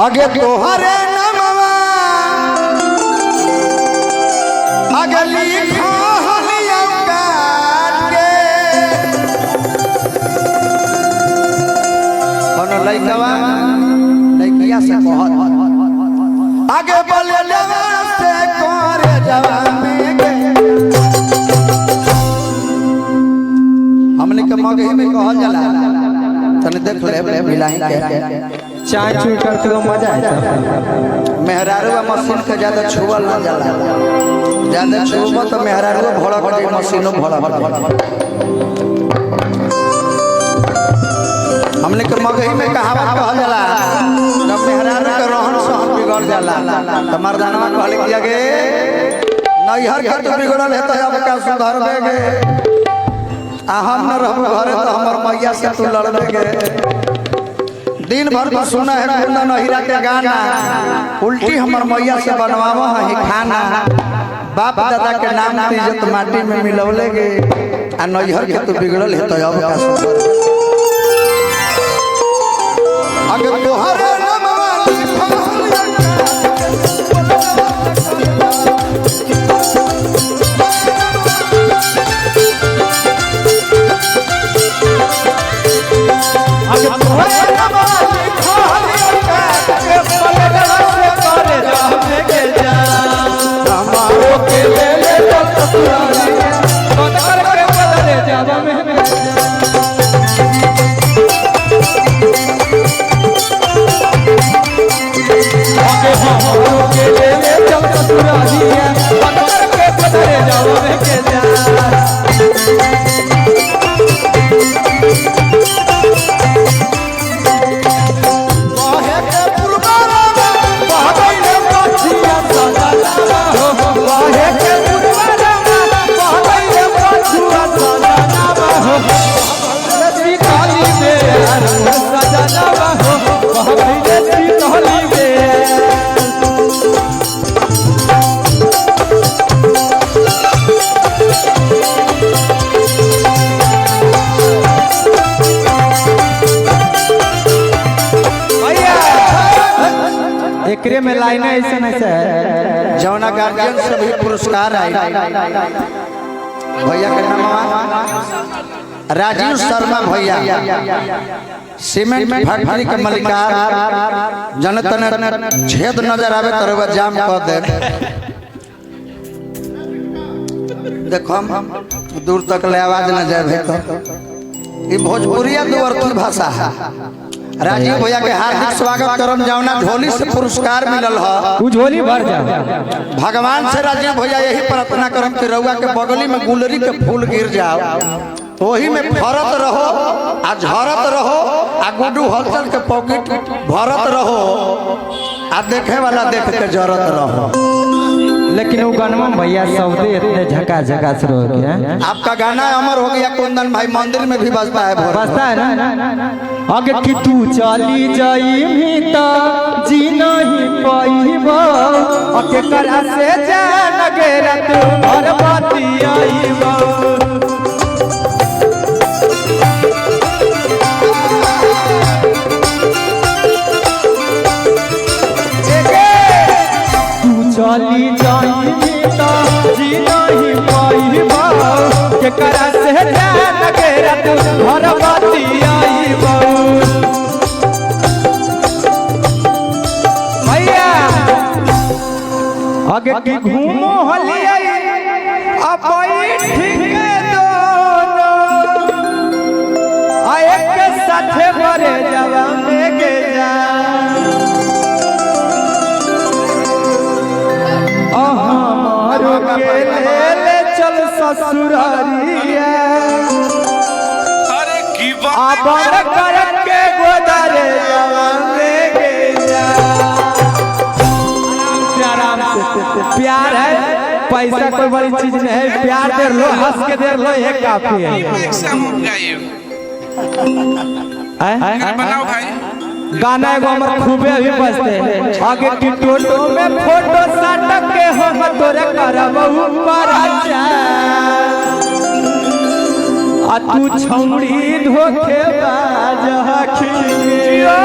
आगे तोहरे नमवा आगे लिखा हलिया काट के कोनो लइकवा लइकिया से कहत आगे बोले लेवा से करे जवा में गे हमने के मगे में कहल जाला तने देख ले मिलाई के चाय चुई करते तो मजा आता। मेहरारू मशीन के ज्यादा छुअल ना जाला, ज्यादा छुबो तो मेहरारू भड़क जाए, मशीनो भड़क जाए। हमने के मगही में कहावत कहल जाला जब मेहरारू के रहन सहन बिगड़ जाला त मर्दानवा कहले कि आगे नैहर के तो बिगड़ल है तो अब का सुधार देगे आ हम न रहब घरे तो हमर मैया से तू लड़बे गे। दिन भर तो सुना है कुंदन हीरा के गाना, उल्टी हमर मैया से बनवावो है खाना। बाप दादा के नाम की इज्जत माटी में मिलौले गे आ नैहर के तो बिगड़ल है तो अब का सुधार। अगर तोहरे नमवा लिखा एकरे में लाइन ऐसे है जौना गार्जियन से भी पुरस्कार आई भैया के नाम राजीव शर्मा भैया, सीमेंट फैक्ट्री के मालिकार। जनतन छेद नजर आवे तो जाम कर दे। देखो हम दूर तक ले आवाज न जाए तो ये भोजपुरिया दुअर्थी भाषा है। राजीव भैया के हार्दिक स्वागत करम जौना झोली से पुरस्कार मिलल है तू झोली भर जा। भगवान से राजीव भैया यही प्रार्थना करम कि रउआ के बगली में गुलरी के फूल गिर जाओ, वही में फरत रहो आ झरत रहो आ गुड्डू हलचल के पॉकेट भरत रहो आ देखे वाला देख के जरत रहो। लेकिन वो गाना भैया सौदे इतने झका झका से रह गया। आपका गाना अमर हो गया, कुंदन भाई मंदिर में भी बजता है, बजता है ना। अगर कि तू चली जाई भी तो जी नहीं पाईबो, अके करा से जान गेरा तू घर बाती आईबो। चली जाई तो जी नहीं पाईबो, के करा से जान गेरा तू घर बाती आईबो। भैया आगे की घूमो हलिया अब ठीक दोनों आए के साथ भरे जवा में के जा। हमारो के ले चल ससुरारिया, अरे की बात आबर कर के गोदारे जवा में के जा। प्यार है, पैसा कोई बड़ी चीज नहीं है। प्यार दे लो, हंस के दे लो, ये काफी है। बनाओ भाई गाना एगो हमर खूबे अभी बजते हैं। आगे की टोटो में फोटो साटक के हम तोरे करबहु पराचा, आ तू छौड़ी धोखे बाज हखियो।